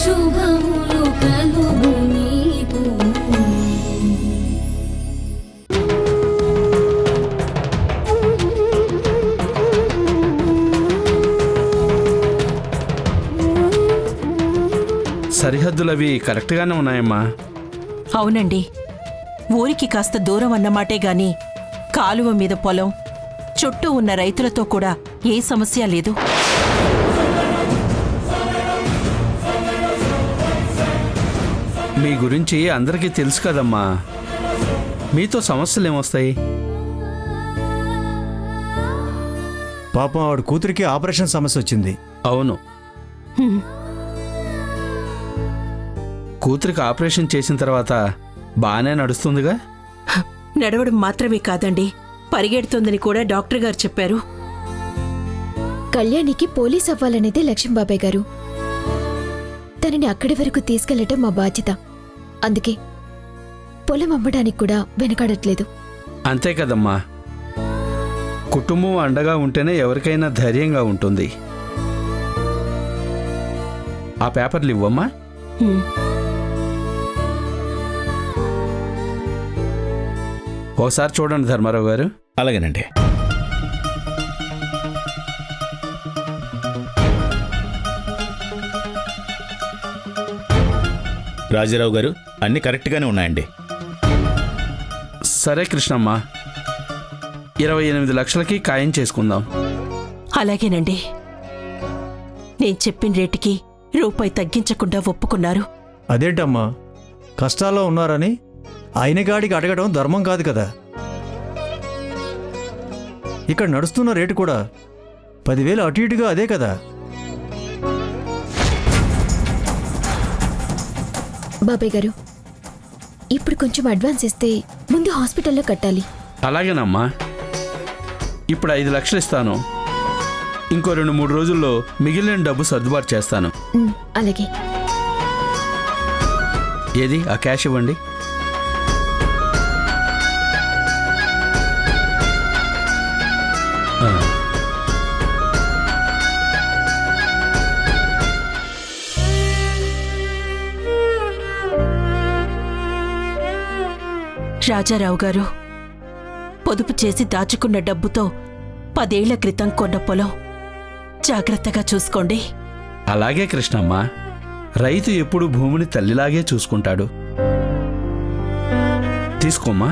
శుభములు కలుగు నీకు. సరిహద్దులవి కరెక్ట్గానే ఉన్నాయమ్మా. అవునండి, ఊరికి కాస్త దూరం అన్నమాటే గాని కాలువ మీద పొలం, చుట్టూ ఉన్న రైతులతో కూడా ఏ సమస్య లేదు. మీ గురించి అందరికీ తెలుసు కదమ్మా, మీతో సమస్యలేమొస్తాయి? పాపం ఆవిడ కూతురికి ఆపరేషన్ సమస్య వచ్చింది. అవును, కూతురికి ఆపరేషన్ చేసిన తర్వాత బాగానే నడుస్తుందిగా. నడవడం మాత్రమే కాదండి, పరిగెడుతోందని కూడా డాక్టర్ గారు చెప్పారు. కళ్యాణికి పోలీస్ అవ్వాలనేదే లక్ష్యం బాబాయ్ గారు. తనని అక్కడి వరకు తీసుకెళ్లటం మా బాధ్యత. అందుకే పొలం అమ్మడానికి కూడా వెనకాడట్లేదు. అంతే కదమ్మా, కుటుంబం అండగా ఉంటేనే ఎవరికైనా ధైర్యంగా ఉంటుంది. ఆ పేపర్లు ఇవ్వమ్మా. ఒకసారి చూడండి ధర్మారావు గారు. అలాగేనండి. రాజారావు గారు, అన్నీ కరెక్ట్గానే ఉన్నాయండి. సరే కృష్ణమ్మ, 28 లక్షలకి ఖాయం చేసుకుందాం. అలాగేనండి. నేను చెప్పిన రేటుకి రూపాయి తగ్గించకుండా ఒప్పుకున్నారు. అదేంటమ్మా, కష్టాల్లో ఉన్నారని ఆయనగాడికి అడగడం ధర్మం కాదు కదా. ఇక్కడ నడుస్తున్న రేటు కూడా 10,000 అటు ఇటుగా అదే కదా. బాబాయ్ గారు, ఇప్పుడు కొంచెం అడ్వాన్స్ ఇస్తే ముందు హాస్పిటల్లో కట్టాలి. అలాగేనమ్మా, ఇప్పుడు 5 లక్షలు ఇస్తాను. ఇంకో 2-3 రోజుల్లో మిగిలిన డబ్బు సర్దుబాటు చేస్తాను. అలాగే. ఏది ఆ క్యాష్ ఇవ్వండి. రాజారావు గారు, పొదుపు చేసి దాచుకున్న డబ్బుతో 10 ఏళ్ల క్రితం కొన్న పొలం జాగ్రత్తగా చూసుకోండి. అలాగే కృష్ణమ్మ, రైతు ఎప్పుడు భూమిని తల్లిలాగే చూసుకుంటాడు. తీసుకోమ్మా.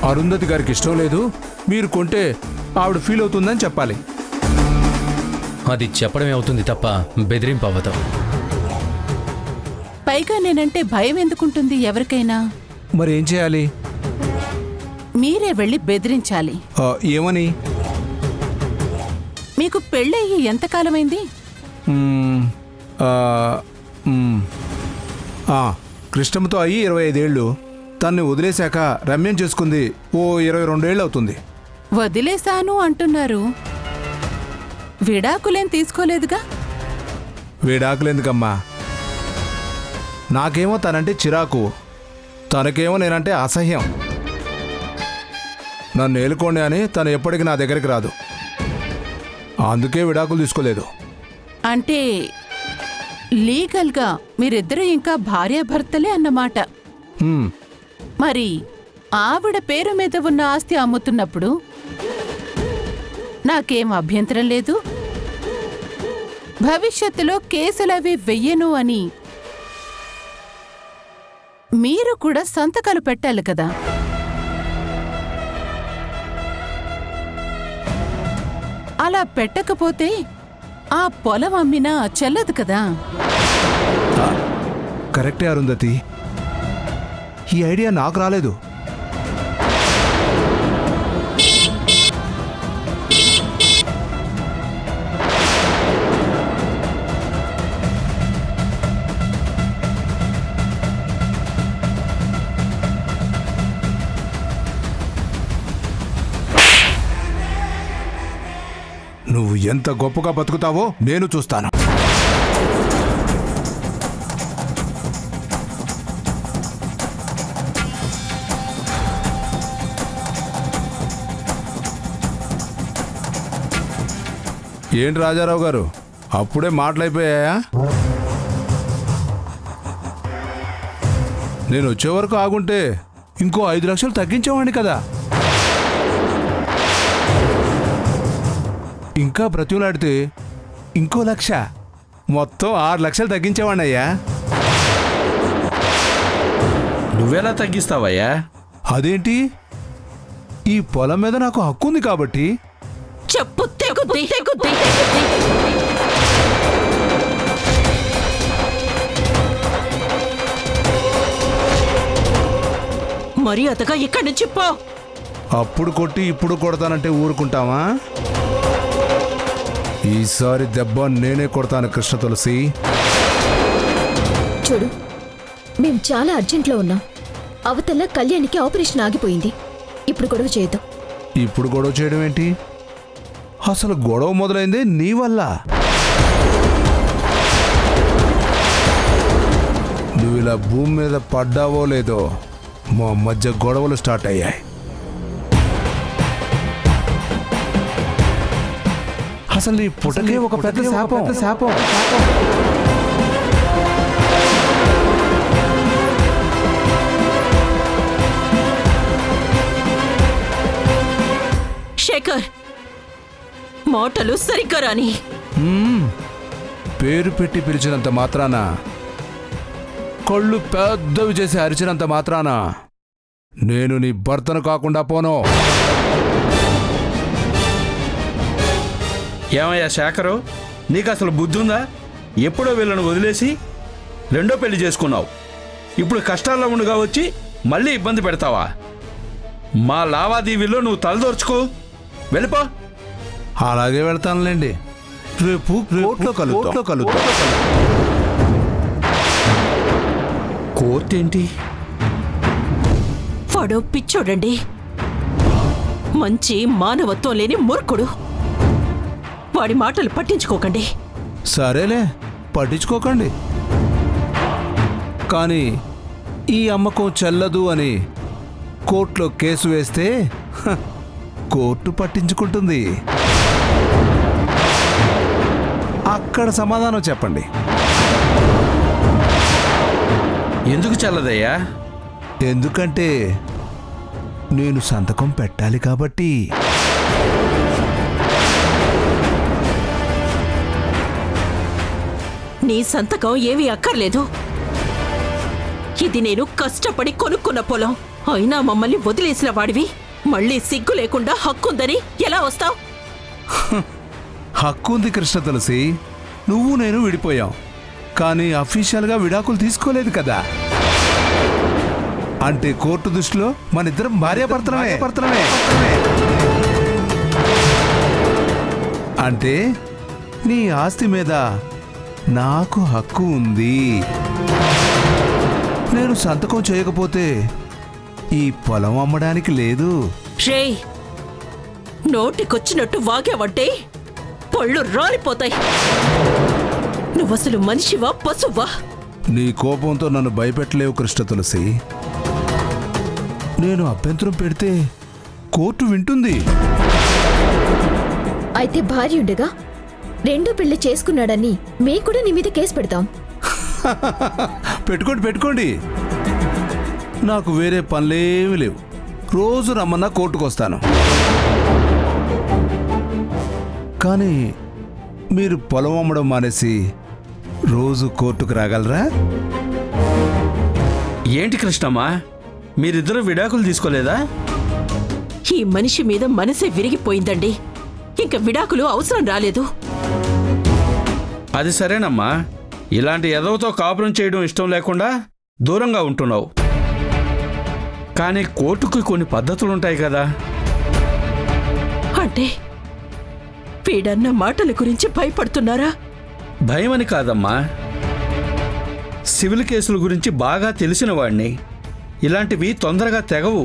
అరుంధతి గారికి ఇష్టం లేదు, మీరు కొంటే ఆవిడ ఫీల్ అవుతుందని చెప్పాలి. అది చెప్పడమే అవుతుంది తప్ప బెదిరింపు అవ్వదు. పైగా నేనంటే భయం ఎందుకుంటుంది ఎవరికైనా? మరి ఏం చేయాలి? మీరే వెళ్ళి బెదిరించాలి. ఏమని? మీకు పెళ్ళయ్యి ఎంతకాలమైంది? కృష్ణమ్మతో అయ్యి 25 ఏళ్ళు. తన్ని వదిలేశాక రమ్యం చేసుకుంది ఓ 22 ఏళ్ళు అవుతుంది. వదిలేశాను అంటున్నారు, విడాకులేం తీసుకోలేదుగా? విడాకులెందుకమ్మా? నాకేమో తనంటే చిరాకు, తనకేమో నేనంటే అసహ్యం. నన్ను ఏలుకోండి అని తను ఎప్పటికీ నా దగ్గరికి రాదు. అందుకే విడాకులు తీసుకోలేదు. అంటే లీగల్గా మీరిద్దరూ ఇంకా భార్యాభర్తలే అన్నమాట. మరి ఆవిడ పేరు మీద ఉన్న ఆస్తి అమ్ముతున్నప్పుడు నాకేం అభ్యంతరం లేదు. భవిష్యత్తులో కేసులవి వెయ్యను అని మీరు కూడా సంతకాలు పెట్టాలి కదా. అలా పెట్టకపోతే ఆ పొలం అమ్మినా చెల్లదు కదా. కరెక్టే అరుంధతి, ఈ ఐడియా నాకు రాలేదు. నువ్వు ఎంత గొప్పగా బతుకుతావో నేను చూస్తాను. ఏంటి రాజారావు గారు అప్పుడే మాటలైపోయాయా? నేను వచ్చే వరకు ఆగుంటే ఇంకో 5 లక్షలు తగ్గించేవాడిని కదా. ఇంకా బ్రతిమలాడితే ఇంకో 1 లక్ష, మొత్తం 6 లక్షలు తగ్గించేవాడిని అయ్యా. నువ్వెలా తగ్గిస్తావయ్యా? అదేంటి, ఈ పొలం మీద నాకు హక్కు ఉంది కాబట్టి. చెప్పు తెగుద్ది. మర్యాదగా ఇక్కడి నుంచి పో. అప్పుడు కొట్టి ఇప్పుడు కొడతానంటే ఊరుకుంటావా? ఈసారి దెబ్బ నేనే కొడతాను కృష్ణ తులసి. చూడు, మేం చాలా అర్జెంట్లో ఉన్నాం. అవతల కళ్యాణికి ఆపరేషన్ ఆగిపోయింది. ఇప్పుడు గొడవ చేయొద్దు. ఇప్పుడు గొడవ చేయడం ఏంటి? అసలు గొడవ మొదలైందే నీ వల్ల. నువ్వు ఇలా భూమి మీద పడ్డావో లేదో మా మధ్య గొడవలు స్టార్ట్ అయ్యాయి. అసలు నీ పుటకే ఒక పెద్ద శాపం. శేఖర్, మాటలు సరిగ్గా రాని. పేరు పెట్టి పిలిచినంత మాత్రాన, కళ్ళు పెద్దవి చేసి అరిచినంత మాత్రాన నేను నీ భర్తను కాకుండా పోను. ఏమయ్యా శేఖరు, నీకు అసలు బుద్ధి ఉందా? ఎప్పుడో వీళ్ళను వదిలేసి రెండో పెళ్లి చేసుకున్నావు. ఇప్పుడు కష్టాల్లో ఉండగా వచ్చి మళ్ళీ ఇబ్బంది పెడతావా? మా లావాదేవీల్లో నువ్వు తలదోర్చుకో, వెళ్ళిపో. అలాగే వెళ్తానులేండి. రేపు కోర్టులో కలుద్దాం. కోర్టు ఏంటి? వాడు పిచ్చోడండి, మంచి మానవత్వం లేని మూర్ఖుడు. వాడి మాటలు పట్టించుకోకండి. సరేలే, పట్టించుకోకండి. కానీ ఈ అమ్మకం చెల్లదు అని కోర్టులో కేసు వేస్తే కోర్టు పట్టించుకుంటుంది. అక్కడ సమాధానం చెప్పండి. ఎందుకు చల్లదయ్యా? ఎందుకంటే నేను సంతకం పెట్టాలి కాబట్టి. నీ సంతకం ఏమీ అక్కర్లేదు. ఇది నేను కష్టపడి కొనుక్కున్న పొలం. అయినా మమ్మల్ని వదిలేసిన వాడివి మళ్ళీ సిగ్గు లేకుండా హక్కుందని ఎలా వస్తావు? హక్కు ఉంది కృష్ణ తులసి. నువ్వు నేను విడిపోయాం, కానీ అఫీషియల్గా విడాకులు తీసుకోలేదు కదా. అంటే కోర్టు దృష్టిలో మనిద్దరం భార్యాభర్తలమే. అంటే నీ ఆస్తి మీద నాకు హక్కు ఉంది. నేను సంతకం చేయకపోతే ఈ పొలం అమ్మడానికి లేదు. రే, నోటికొచ్చినట్టు వాగావంటే పళ్ళు రాలిపోతాయి. నువ్వసలు మనిషివా పశువా? నీ కోపంతో నన్ను భయపెట్టలేవు కృష్ణ తులసి. నేను అభ్యంతరం పెడితే కోర్టు వింటుంది. అయితే భార్య ఉండగా రెండో పెళ్లి చేసుకున్నాడని మేము కూడా నీ మీద కేసు పెడతాం. పెట్టుకోండి. నాకు వేరే పనులేమి లేవు. రోజు రమ్మన్నా కోర్టుకు వస్తాను. కానీ మీరు పొలం అమ్మడం మానేసి రోజు కోర్టుకు రాగలరా? ఏంటి కృష్ణమ్మా, మీరిద్దరూ విడాకులు తీసుకోలేదా? ఈ మనిషి మీద మనసే విరిగిపోయిందండి. ఇంక విడాకులు అవసరం రాలేదు. అది సరేనమ్మా, ఇలాంటి ఎదవతో కాపురం చేయడం ఇష్టం లేకుండా దూరంగా ఉంటున్నావు. కానీ కోర్టుకి కొన్ని పద్ధతులుంటాయి కదా. అంటే వీడన్న మాటల గురించి భయపడుతున్నారా? భయమని కాదమ్మా, సివిల్ కేసుల గురించి బాగా తెలిసిన వాడిని. ఇలాంటివి తొందరగా తెగవు.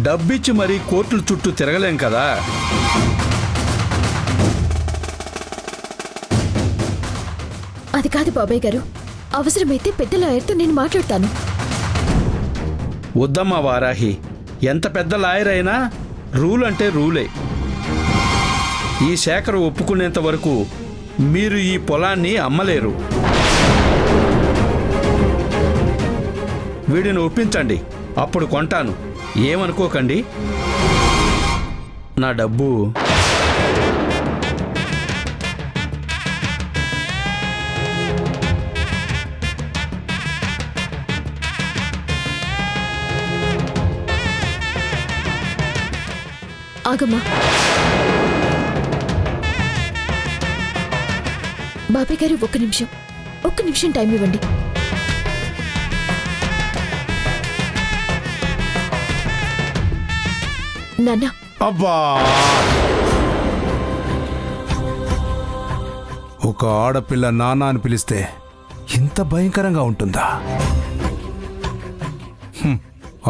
డబ్బిచ్చి మరీ కోర్టుల చుట్టూ తిరగలేం కదా. అది కాదు బాబాయ్ గారు, అవసరమైతే పెద్ద లాయర్తో నేను మాట్లాడతాను. వద్దమ్మా వారాహి, ఎంత పెద్ద లాయర్ అయినా రూల్ అంటే రూలే. ఈ శేఖర్ ఒప్పుకునేంత వరకు మీరు ఈ పొలాన్ని అమ్మలేరు. వీడిని ఒప్పించండి, అప్పుడు కొంటాను. ఏమనుకోకండి. నా డబ్బు ఆగమ్మా. బాబాయ్ గారు ఒక్క నిమిషం టైం ఇవ్వండి. నాన్న, అబ్బా, ఒక ఆడపిల్ల నాన్న అని పిలిస్తే ఇంత భయంకరంగా ఉంటుందా?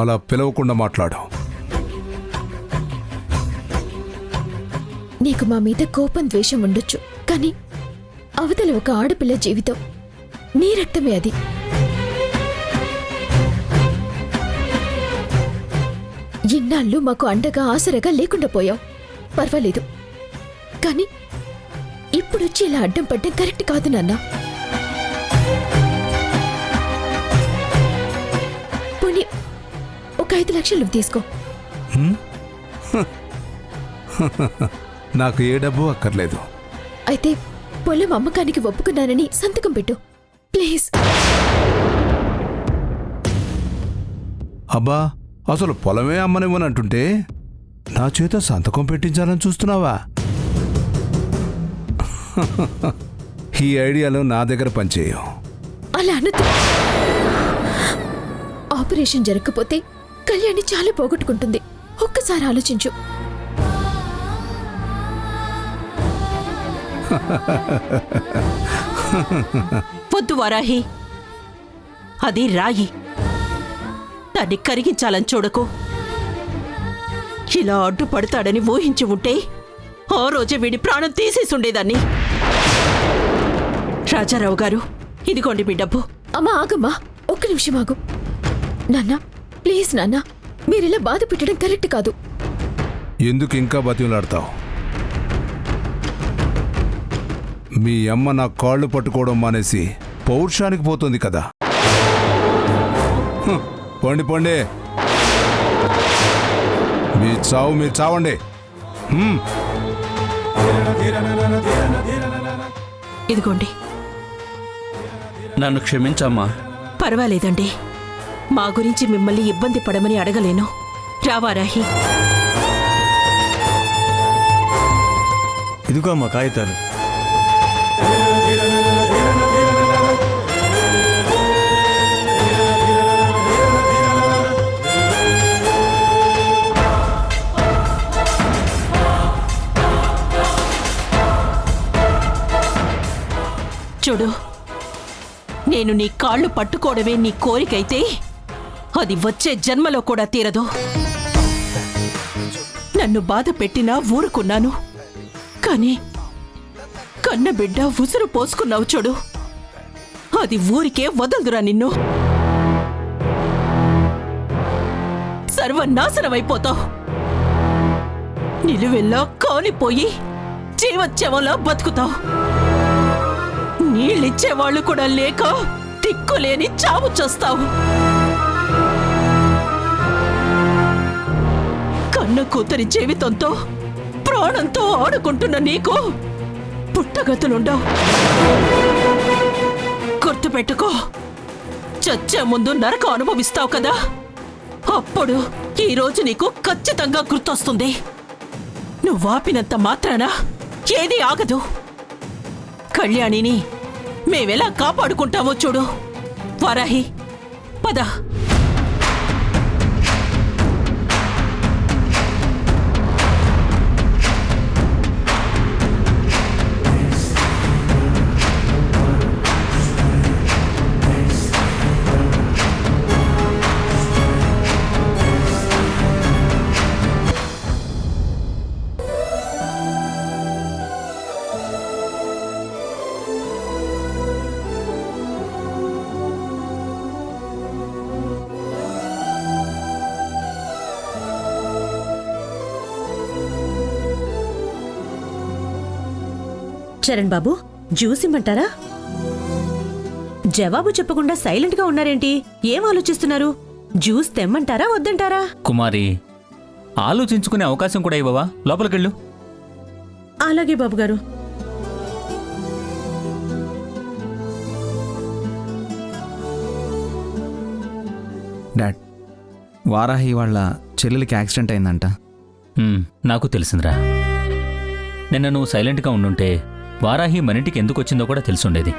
అలా పిలవకుండా మాట్లాడు. నీకు మా మీద కోపం ద్వేషం ఉండొచ్చు, కానీ అవతల ఒక ఆడపిల్ల జీవితం, నీ రక్తమే అది. ఇన్నాళ్ళు మాకు అండగా ఆసరగా లేకుండా పోయావు, పర్వాలేదు. కానీ ఇప్పుడొచ్చి ఇలా అడ్డం పడ్డం కరెక్ట్ కాదు నాన్న. పోనీ ఒక 5 లక్షలు తీసుకో. నాకు ఏ డబ్బు అక్కర్లేదు. అయితే పొలం అమ్మకానికి ఒప్పుకున్నానని సంతకం పెట్టు ప్లీజ్. అబ్బా, అసలు పొలమే అమ్మనివ్వనంటుంటే నా చేత సంతకం పెట్టించాలని చూస్తున్నావా? ఈ ఐడియాలో నా దగ్గర పనిచేయవు. అలా అనొద్దు. ఆపరేషన్ జరగకపోతే కళ్యాణి చాలా పోగొట్టుకుంటుంది. ఒక్కసారి ఆలోచించు. వద్దు వారాహి, అది రాయి. దాన్ని కరిగించాలని చూడకు. ఇలా అడ్డుపడతాడని ఊహించి ఉంటే ఆ రోజే వీడి ప్రాణం తీసేసుండేదాన్ని. రాజారావు గారు, ఇదిగోండి మీ డబ్బు. అమ్మా ఆగమ్మా, ఒక్క నిమిషం ఆగు. నాన్న ప్లీజ్ నాన్న, మీరిలా బాధ పెట్టడం కరెక్ట్ కాదు. ఎందుకు ఇంకా బతిమలాడతావు? మీ అమ్మ నా కాళ్ళు పట్టుకోవడం మానేసి పౌరుషానికి పోతుంది కదా. పండి పండి, మీ చావు మీరు చావండి. ఇదిగోండి. నన్ను క్షమించమ్మా. పర్వాలేదండి, మా గురించి మిమ్మల్ని ఇబ్బంది పడమని అడగలేను. రావారాహి. ఇదిగో అమ్మా కాగితాలు. చూడు, నేను నీ కాళ్ళు పట్టుకోవడమే నీ కోరికైతే అది వచ్చే జన్మలో కూడా తీరదు. నన్ను బాధ పెట్టినా ఊరుకున్నాను, కానీ కన్న బిడ్డ ఉసురు పోసుకున్నావు చూడు, అది ఊరికే వదలదురా నిన్ను. సర్వనాశనమైపోతావు. నిలువెల్లా కాలిపోయి జీవోత్సవంలా బతుకుతావు. నీళ్ళిచ్చేవాళ్లు కూడా లేక దిక్కులేని చావు చేస్తావు. కన్న కూతురి జీవితంతో ప్రాణంతో ఆడుకుంటున్న నీకు పుట్టగతులుండవు. గుర్తుపెట్టుకో, చచ్చే ముందు నరకం అనుభవిస్తావు కదా, అప్పుడు ఈరోజు నీకు ఖచ్చితంగా గుర్తొస్తుంది. నువ్వాపినంత మాత్రాన ఏదీ ఆగదు. కళ్యాణిని మేమెలా కాపాడుకుంటామో చూడు. వారాహి, పద. చరణ్ బాబు జ్యూస్ ఇమ్మంటారా? జవాబు చెప్పకుండా సైలెంట్ గా ఉన్నారేంటి? ఏం ఆలోచిస్తున్నారు? జ్యూస్ తెమ్మంటారా వద్దంటారా? కుమారి, ఆలోచించుకునే అవకాశం కూడా ఇవ్వవా? లోపలికెళ్ళు. అలాగే బాబుగారు. డాడ్, వారాహి వాళ్ళ చెల్లెలికి యాక్సిడెంట్ అయిందంట. నాకు తెలిసిందిరా. నిన్న నువ్వు సైలెంట్గా ఉండుంటే వారాహి మనింటికి ఎందుకు వచ్చిందో కూడా తెలుసుండేది.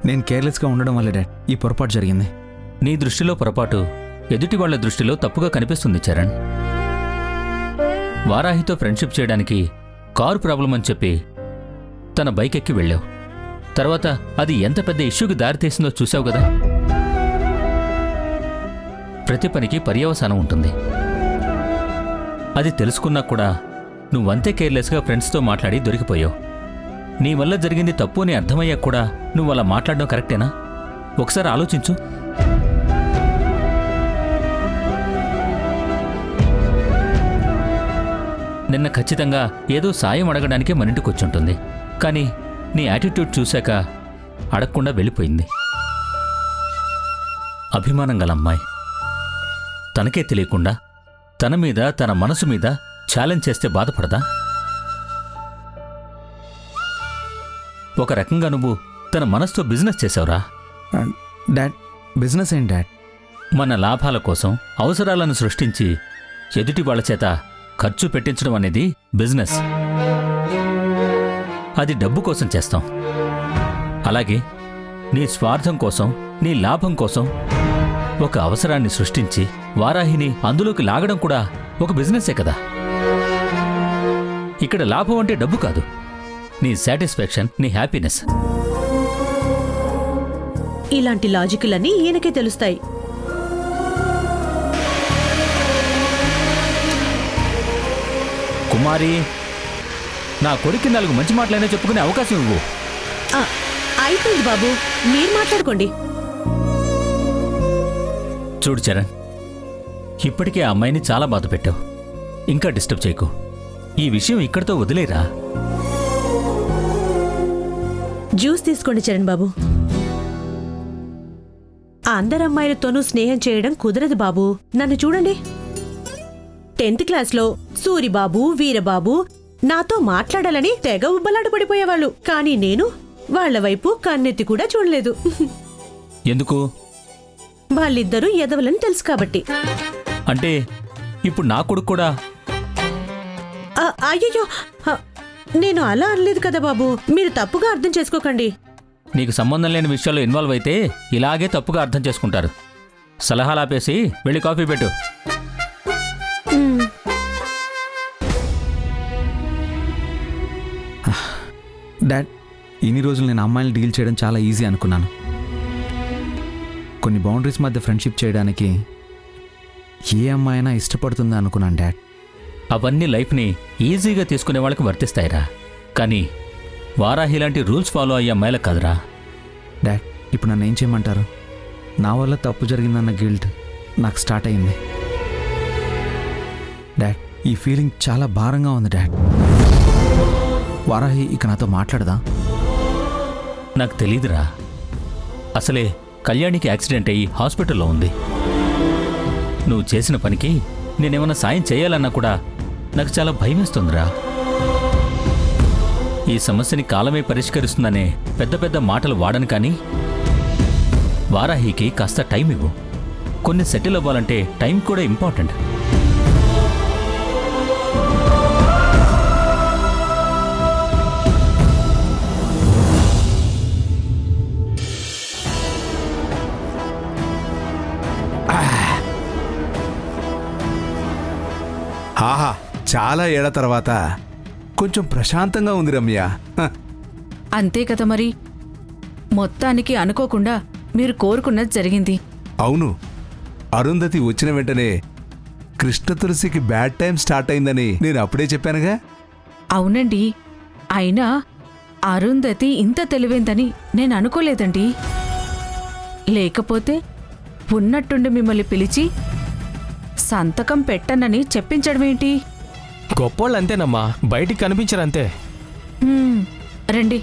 నేను కేర్లెస్గా ఉండడం వల్ల డాడ్ ఈ పొరపాటు జరిగింది. నీ దృష్టిలో పొరపాటు ఎదుటి వాళ్ల దృష్టిలో తప్పుగా కనిపిస్తుంది చరణ్. వారాహితో ఫ్రెండ్షిప్ చేయడానికి కారు ప్రాబ్లం అని చెప్పి తన బైక్ ఎక్కి వెళ్ళావు. తర్వాత అది ఎంత పెద్ద ఇష్యూకి దారితీసిందో చూసావు కదా. ప్రతి పనికి పర్యవసానం ఉంటుంది. అది తెలుసుకున్నా కూడా నువ్వంతే కేర్లెస్గా ఫ్రెండ్స్తో మాట్లాడి దొరికిపోయావు. నీ వల్ల జరిగింది తప్పు అని అర్థమయ్యాక కూడా నువ్వు అలా మాట్లాడడం కరెక్టేనా? ఒకసారి ఆలోచించు. నిన్న ఖచ్చితంగా ఏదో సాయం అడగడానికే మనింటికి వచ్చుంటుంది. కానీ నీ యాటిట్యూడ్ చూశాక అడగకుండా వెళ్ళిపోయింది. అభిమానం గల అమ్మాయి తనకే తెలియకుండా తన మీద తన మనసు మీద ఛాలెంజ్ చేస్తే బాధపడదా? ఒక రకంగా నువ్వు తన మనసుతో బిజినెస్ చేసావురా. డాడ్, బిజినెస్ ఏంటి డాడ్? మన లాభాల కోసం అవసరాలను సృష్టించి ఎదుటి వాళ్ళ చేత ఖర్చు పెట్టించడం అనేది బిజినెస్. అది డబ్బు కోసం చేస్తాం. అలాగే నీ స్వార్థం కోసం, నీ లాభం కోసం ఒక అవసరాన్ని సృష్టించి వారాహిని అందులోకి లాగడం కూడా ఒక బిజినెసే కదా. ఇక్కడ లాభం అంటే డబ్బు కాదు, నీ సాటిస్ఫాక్షన్, నీ హ్యాపీనెస్. ఇలాంటి లాజిక్లన్నీ ఈయనకే తెలుస్తాయి. కుమారి, నా కొడుక్కి 4 మంచి మాటలైనా చెప్పుకునే అవకాశం ఇవ్వు. అయిపోయింది బాబు, మీరు మాట్లాడుకోండి. చూడు చరణ్, ఇప్పటికే ఆ అమ్మాయిని చాలా బాధ పెట్టావు. ఇంకా డిస్టర్బ్ చేయకు. ఈ విషయం ఇక్కడితో వదిలేరా. జ్యూస్ తీసుకోండి చరణ్ బాబు. ఆ అందరు అమ్మాయిలతోనూ స్నేహం చేయడం కుదరదు బాబు. నన్ను చూడండి. 10th క్లాస్లో సూరిబాబు, వీరబాబు నాతో మాట్లాడాలని తెగ ఉబ్బలాట పడిపోయేవాళ్ళు. కానీ నేను వాళ్ల వైపు కన్నెత్తి కూడా చూడలేదు. ఎందుకు? వాళ్ళిద్దరూ ఎదవలని తెలుసు కాబట్టి. అంటే ఇప్పుడు నా కొడుకు కూడా? అయ్యో, నేను అలా అనలేదు కదా బాబు, మీరు తప్పుగా అర్థం చేసుకోకండి. నీకు సంబంధం లేని విషయాల్లో ఇన్వాల్వ్ అయితే ఇలాగే తప్పుగా అర్థం చేసుకుంటారు. సలహాలు ఆపేసి వెళ్ళి కాఫీ పెట్టు. డాడ్, ఇన్ని రోజులు నేను అమ్మాయిని డీల్ చేయడం చాలా ఈజీ అనుకున్నాను. కొన్ని బౌండరీస్ మధ్య ఫ్రెండ్షిప్ చేయడానికి ఏ అమ్మాయి అయినా ఇష్టపడుతుందా అనుకున్నాను డాడ్. అవన్నీ లైఫ్ని ఈజీగా తీసుకునే వాళ్ళకి వర్తిస్తాయిరా. కానీ వారాహి లాంటి రూల్స్ ఫాలో అయ్యే అమ్మాయిలకు కాదురా. డాడ్, ఇప్పుడు నన్ను ఏం చేయమంటారు? నా వల్ల తప్పు జరిగిందన్న గిల్ట్ నాకు స్టార్ట్ అయింది. డాడ్, ఈ ఫీలింగ్ చాలా భారంగా ఉంది డాడ్. వారాహి ఇక నాతో మాట్లాడదా? నాకు తెలీదురా. అసలే కళ్యాణికి యాక్సిడెంట్ అయ్యి హాస్పిటల్లో ఉంది. నువ్వు చేసిన పనికి నేనేమన్నా సాయం చేయాలన్నా కూడా నాకు చాలా భయమేస్తుందిరా. ఈ సమస్యని కాలమే పరిష్కరిస్తుందనే పెద్ద పెద్ద మాటలు వాడను. కానీ వారాహికి కాస్త టైం ఇవ్వు. కొన్ని సెటిల్ అవ్వాలంటే టైం కూడా ఇంపార్టెంట్. ఆహా, చాలా ఏళ్ల తర్వాత కొంచెం ప్రశాంతంగా ఉంది రమ్య. అంతే కదా మరి. మొత్తానికి అనుకోకుండా మీరు కోరుకున్నది జరిగింది. అవును, అరుంధతి వచ్చిన వెంటనే కృష్ణ తులసికి బ్యాడ్ టైం స్టార్ట్ అయిందని నేను అప్పుడే చెప్పానుగా. అవునండి, అయినా అరుంధతి ఇంత తెలివైందని నేను అనుకోలేదండి. లేకపోతే ఉన్నట్టుండి మిమ్మల్ని పిలిచి సంతకం పెట్టనని చెప్పించడమేంటి? గొప్పోళ్ళు అంతేనమ్మా, బయటికి కనిపించరంతే. రండి,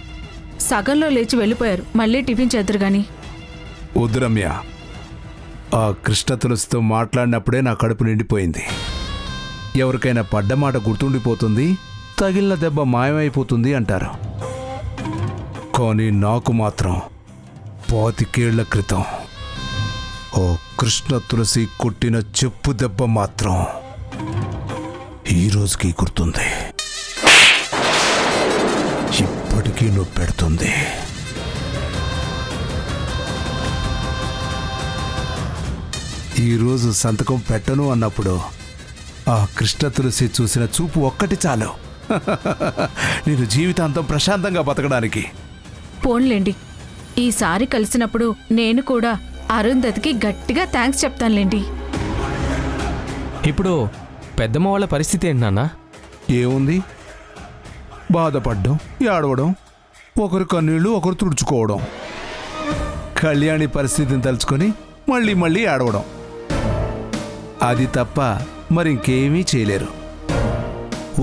సగంలో లేచి వెళ్ళిపోయారు. మళ్ళీ టిఫిన్ చేద్దరు గాని. వద్దు రమ్య, ఆ కృష్ణ తులసితో మాట్లాడినప్పుడే నా కడుపు నిండిపోయింది. ఎవరికైనా పడ్డ మాట గుర్తుండిపోతుంది, తగిలిన దెబ్బ మాయమైపోతుంది అంటారు. కానీ నాకు మాత్రం 25 ఏళ్ల క్రితం ఓ కృష్ణ తులసి కొట్టిన చెప్పు దెబ్బ మాత్రం ఈ రోజుకి గుర్తుంది. ఇప్పటికీ నొప్పి పెడుతుంది. ఈరోజు సంతకం పెట్టను అన్నప్పుడు ఆ కృష్ణ తులసి చూసిన చూపు ఒక్కటి చాలు నేను జీవితాంతం ప్రశాంతంగా బతకడానికి. పోన్లేండి, ఈసారి కలిసినప్పుడు నేను కూడా అరుంధతికి గట్టిగా థ్యాంక్స్ చెప్తానులేండి. ఇప్పుడు పెద్దమ్మ వాళ్ళ పరిస్థితి ఏంటి నాన్న? ఏముంది, బాధపడ్డం, ఏడవడం, ఒకరు కన్నీళ్లు ఒకరు తుడుచుకోవడం. కళ్యాణి పరిస్థితిని తలుచుకొని మళ్ళీ మళ్ళీ ఏడవడం. అది తప్ప మరింకేమీ చేయలేరు.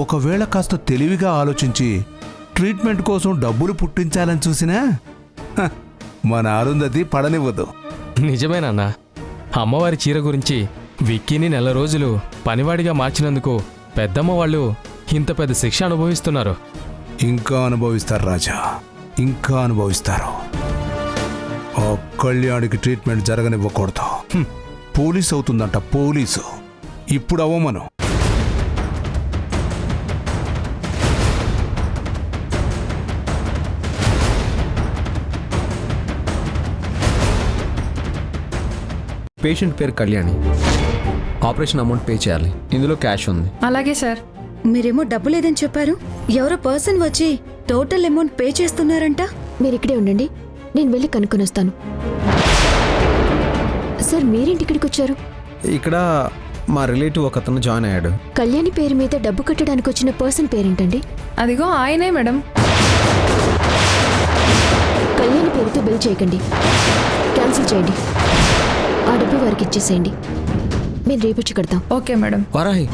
ఒకవేళ కాస్త తెలివిగా ఆలోచించి ట్రీట్మెంట్ కోసం డబ్బులు పుట్టించాలని చూసినా మన అరుంధతి పడనివ్వదు. నిజమేనన్నా, అమ్మవారి చీర గురించి విక్కీని 4 రోజులు పనివాడిగా మార్చినందుకు పెద్దమ్మ వాళ్ళు ఇంత పెద్ద శిక్ష అనుభవిస్తున్నారు. ఇంకా అనుభవిస్తారు రాజా, ఇంకా అనుభవిస్తారు. ఆ కళ్యాణికి ట్రీట్మెంట్ జరగనివ్వకూడదు. పోలీసు అవుతుందంట, పోలీసు. ఇప్పుడు అవ్వమను. పేషెంట్ పేరు కళ్యాణి. ఆపరేషన్ అమౌంట్ పే చేయాలి. ఇందులో క్యాష్ ఉంది. అలాగే సార్. మీరేమో డబ్బు లేదని చెప్పారు. ఎవరో పర్సన్ వచ్చి టోటల్ అమౌంట్ పే చేస్తున్నారంట. మీరు ఇక్కడే ఉండండి, నేను వెళ్ళి కనుక్కొని వస్తాను. సార్, మీరేంటి ఇక్కడికి వచ్చారు? ఇక్కడ మా రిలేటివ్ ఒక అతను జాయిన్ అయ్యాడు. కళ్యాణి పేరు మీద డబ్బు కట్టడానికి వచ్చిన పర్సన్ పేరేంటండి? అదిగో ఆయనే మేడం. కళ్యాణి పేరుతో బిల్ చేయకండి, క్యాన్సిల్ చేయండి. ఆ డబ్బు వారికి ఇచ్చేసేయండి. మేము రేపొచ్చి కడతాం. Okay madam. వారాహి,